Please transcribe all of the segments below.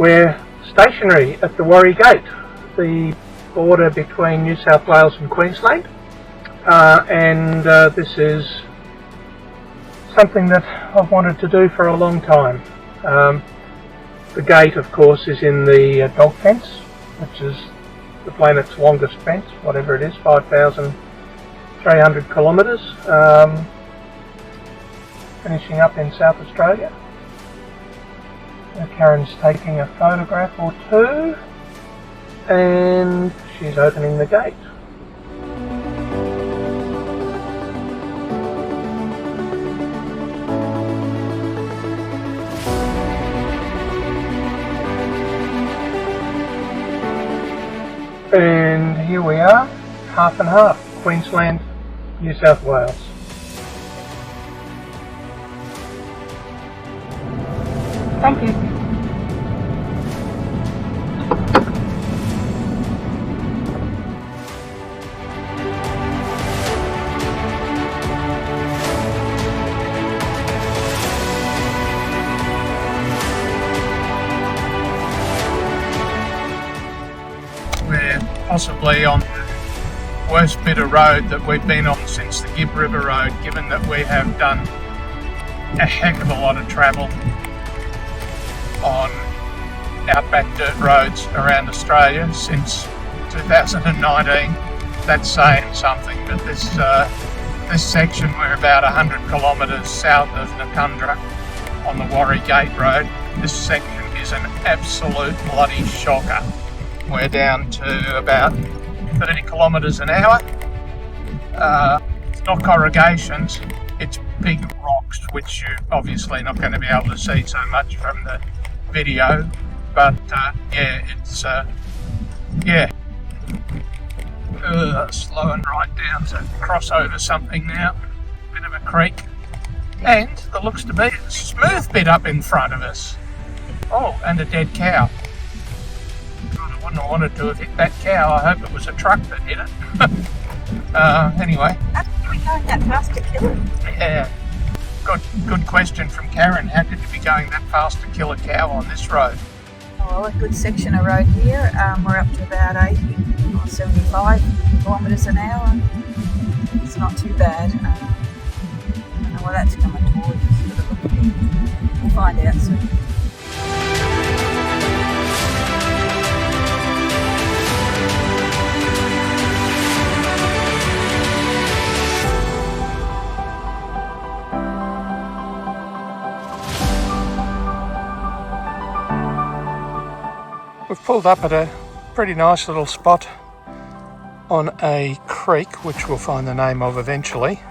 We're stationary at the Warry Gate, the border between New South Wales and Queensland, and this is something that I've wanted to do for a long time. The gate, of course, is in the dog fence, which is the planet's longest fence, whatever it is, 5,300 kilometres, finishing up in South Australia. Karen's taking a photograph or two, and she's opening the gate. And here we are, half and half, Queensland, New South Wales. Thank you. We're possibly on the worst bit of road that we've been on since the Gibb River Road, given that we have done a heck of a lot of travel on Outback dirt roads around Australia since 2019. That's saying something, but this section, we're about 100 kilometres south of Nakundra on the Warry Gate Road. This section is an absolute bloody shocker. We're down to about 30 kilometres an hour. It's not corrugations, it's big rocks, which you're obviously not going to be able to see so much from the video, but slowing right down to cross over something now, bit of a creek, and there looks to be a smooth bit up in front of us. Oh, and a dead cow. God, I wouldn't have wanted to have hit that cow. I hope it was a truck that hit it. Anyway. How did we go that fast to kill it? Yeah. Good question from Karen. How could you be going that fast to kill a cow on this road? Well, a good section of road here. We're up to about 80 or 75 kilometres an hour. It's not too bad. I don't know where that's coming towards. We'll find out soon. We've pulled up at a pretty nice little spot on a creek, which we'll find the name of eventually,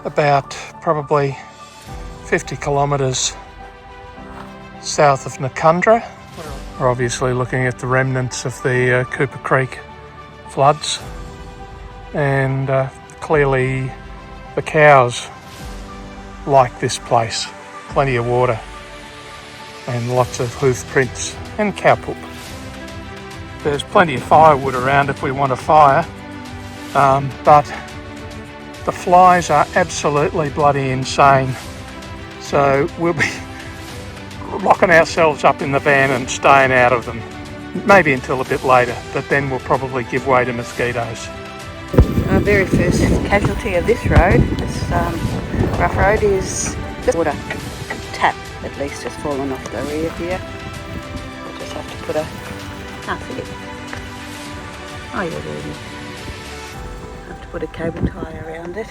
about probably 50 kilometres south of Nakundra. We're obviously looking at the remnants of the Cooper Creek floods, and clearly the cows like this place. Plenty of water and lots of hoof prints and cow poop. There's plenty of firewood around if we want a fire, but the flies are absolutely bloody insane, so we'll be locking ourselves up in the van and staying out of them, maybe until a bit later, but then we'll probably give way to mosquitoes. Our very first casualty of this road, this rough road, is the water tap. At least has fallen off the rear here. We'll just have to put a... can't see it. Oh yeah, there it is. Have to put a cable tie around it.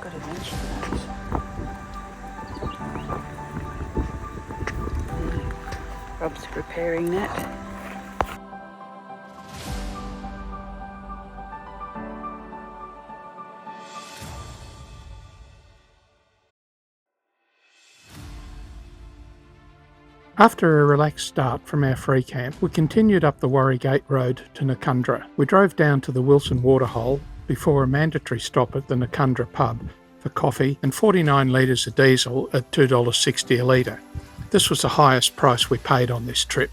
Got a wrench for those. Rob's repairing that. After a relaxed start from our free camp, we continued up the Warry Gate Road to Nakundra. We drove down to the Wilson Waterhole before a mandatory stop at the Nakundra pub for coffee and 49 litres of diesel at $2.60 a litre. This was the highest price we paid on this trip.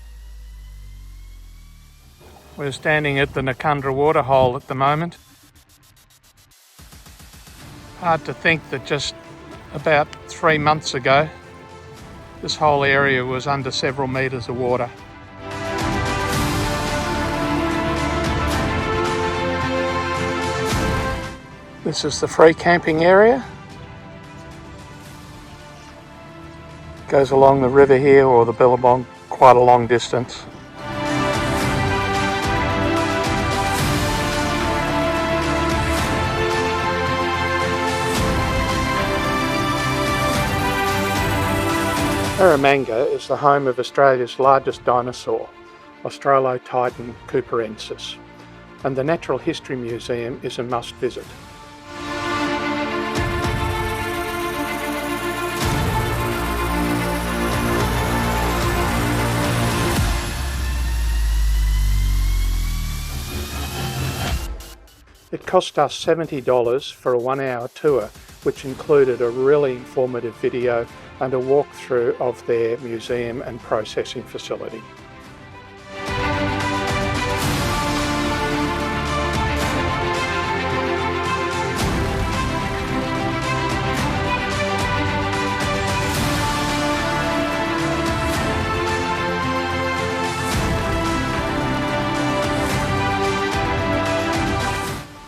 We're standing at the Nakundra Waterhole at the moment. Hard to think that just about 3 months ago This whole area was under several metres of water. This is the free camping area. Goes along the river here, or the Billabong, quite a long distance. Eromanga is the home of Australia's largest dinosaur, Australopithecus cooperensis, and the Natural History Museum is a must visit. It cost us $70 for a 1-hour tour, which included a really informative video and a walkthrough of their museum and processing facility.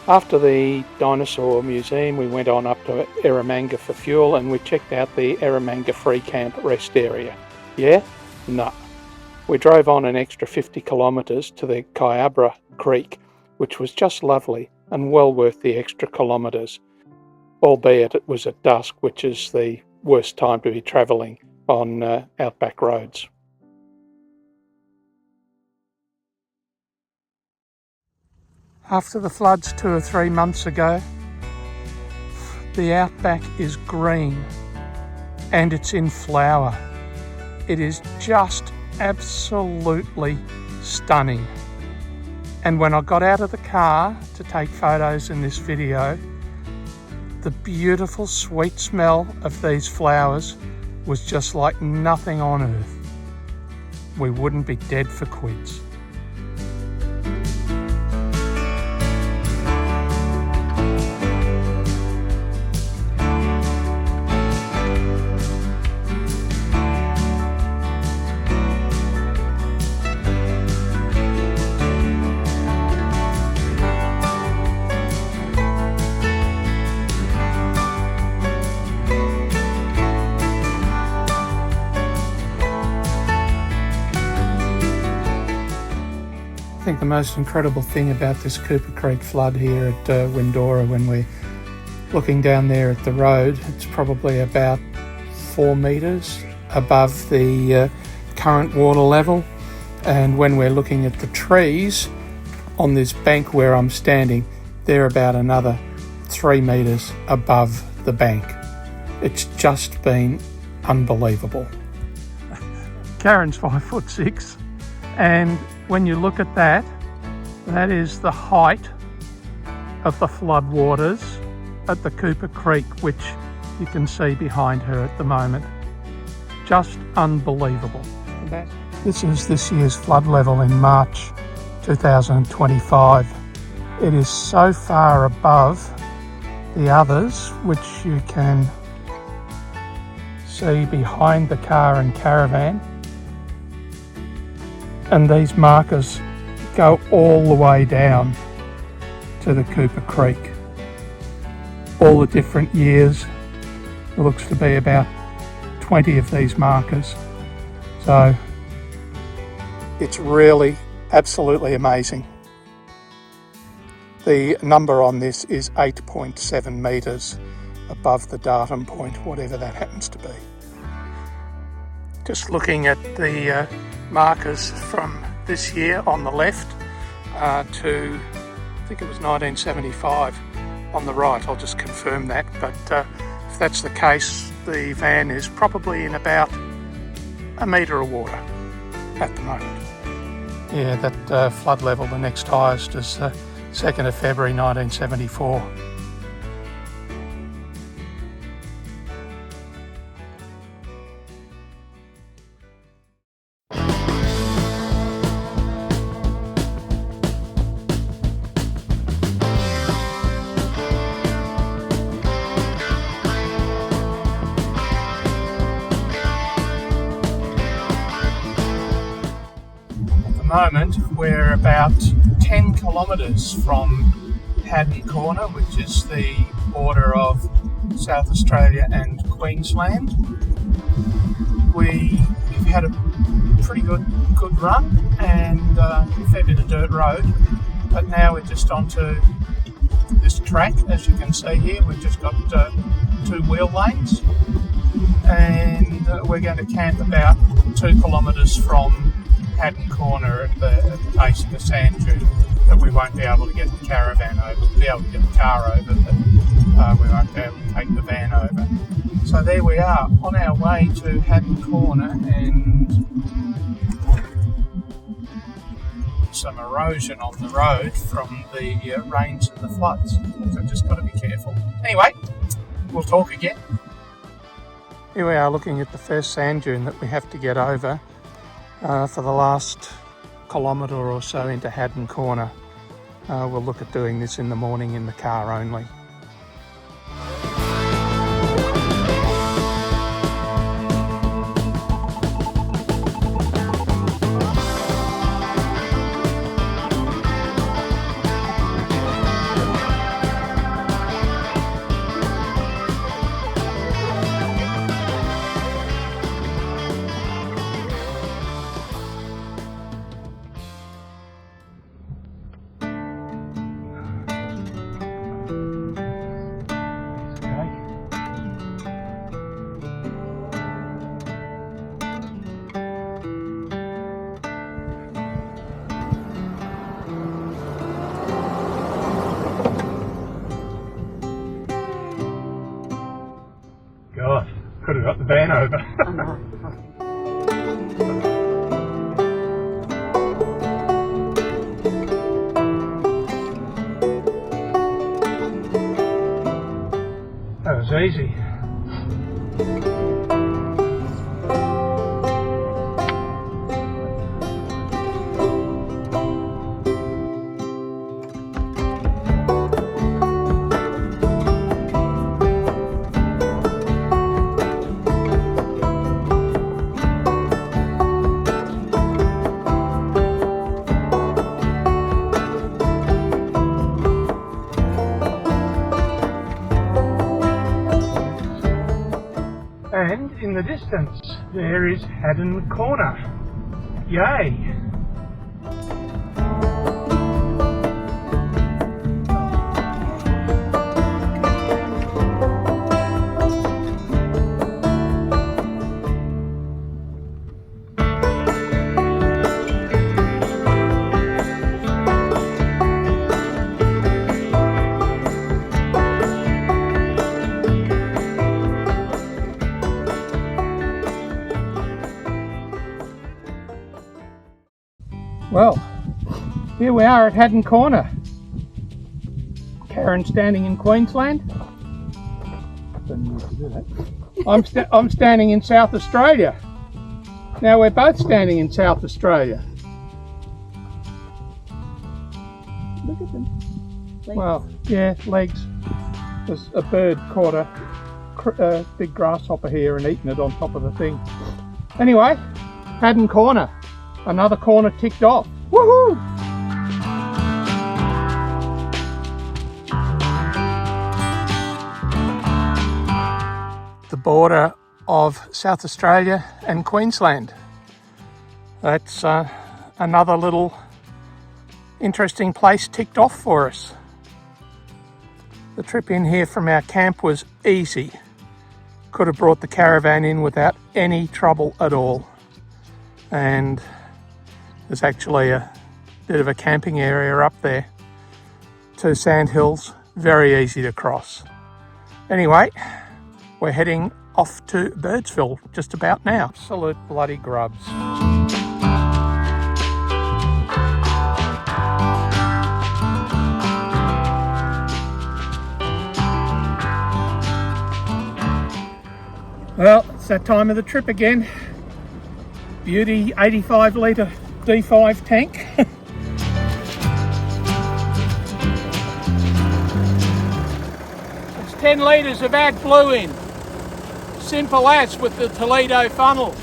After the dinosaur museum, we went on up to Eromanga for fuel, and we checked out the Eromanga free camp rest area. Yeah? No. We drove on an extra 50 kilometres to the Kyabra Creek, which was just lovely and well worth the extra kilometres, albeit it was at dusk, which is the worst time to be travelling on Outback roads. After the floods 2 or 3 months ago, the Outback is green and it's in flower. It is just absolutely stunning. And when I got out of the car to take photos in this video, the beautiful sweet smell of these flowers was just like nothing on earth. We wouldn't be dead for quids. I think the most incredible thing about this Cooper Creek flood here at Windora, when we're looking down there at the road, it's probably about 4 metres above the current water level, and when we're looking at the trees on this bank where I'm standing, they're about another 3 metres above the bank. It's just been unbelievable. Karen's 5'6", and when you look at that, that is the height of the flood waters at the Cooper Creek, which you can see behind her at the moment. Just unbelievable. This is this year's flood level in March 2025. It is so far above the others, which you can see behind the car and caravan. And these markers go all the way down to the Cooper Creek. All the different years, there looks to be about 20 of these markers. So it's really absolutely amazing. The number on this is 8.7 metres above the datum point, whatever that happens to be. Just looking at the markers from this year on the left to, I think it was 1975 on the right. I'll just confirm that, but if that's the case, the van is probably in about 1 metre of water at the moment. Yeah, that flood level, the next highest is 2nd of February 1974. moment we're about 10 kilometres from Haddon Corner, which is the border of South Australia and Queensland. We've had a pretty good run and a fair bit of dirt road, but now we're just onto this track. As you can see here, we've just got 2 wheel lanes, and we're going to camp about 2 kilometres from Haddon Corner at the base of the sand dune, that we won't be able to get the caravan over. We'll be able to get the car over, but we won't be able to take the van over. So there we are, on our way to Haddon Corner, and some erosion on the road from the rains and the floods. So just got to be careful. Anyway, we'll talk again. Here we are looking at the first sand dune that we have to get over for the last kilometre or so into Haddon Corner. We'll look at doing this in the morning in the car only. God, could have got the van over. That was easy. And in the distance, there is Haddon Corner. Yay! Well, here we are at Haddon Corner. Karen standing in Queensland. I'm standing in South Australia. Now we're both standing in South Australia. Look at them. Legs. Well, yeah, legs. There's a bird caught a big grasshopper here and eaten it on top of the thing. Anyway, Haddon Corner. Another corner ticked off. Woohoo! The border of South Australia and Queensland. That's another little interesting place ticked off for us. The trip in here from our camp was easy. Could have brought the caravan in without any trouble at all. And there's actually a bit of a camping area up there. 2 sand hills, very easy to cross. Anyway, we're heading off to Birdsville just about now. Absolute bloody grubs. Well, it's that time of the trip again. Beauty 85 litre D5 tank. It's 10 litres of AdBlue in. Simple as with the Toledo funnel.